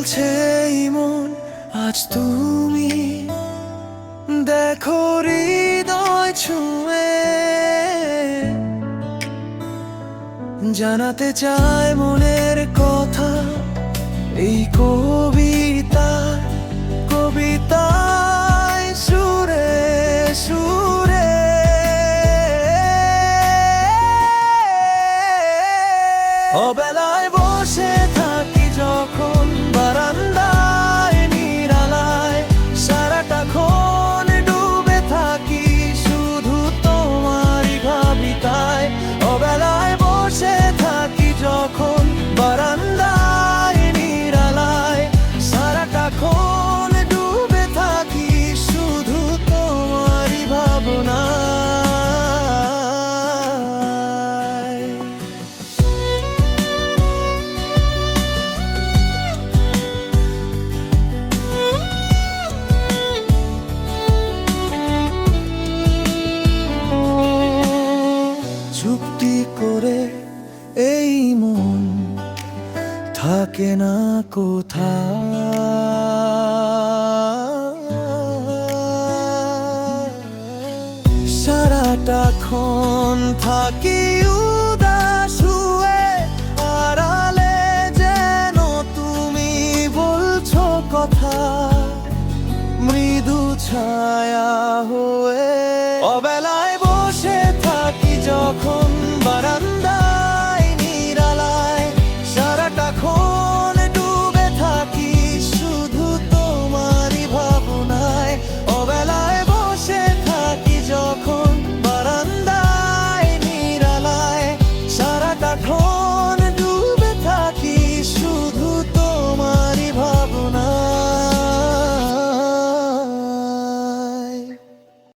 বলছে এই মন আজ তুমি দেখো হৃদয় ছুঁয়ে, জানাতে চায় মনের কথা এই কবিতায় সুরে সুরে। অবেলায় বসে থাকি যখন বারান্দায় নিরালায়, সারাটাক্ষণ ডুবে থাকি শুধু তোমারই ভাবিতায়। অবেলায় বসে থাকি যখন বারান্দায় নিরালায়, সারাটাক্ষণ ডুবে থাকি শুধু তোমারই ভাবনায়। চুক্তি করে এই মন থাকে না কোথায়, সারাটাক্ষণ থাকি উদাস হয়ে, আড়ালে যেন তুমি বলছো কথা মৃদু ছায়া হয়ে।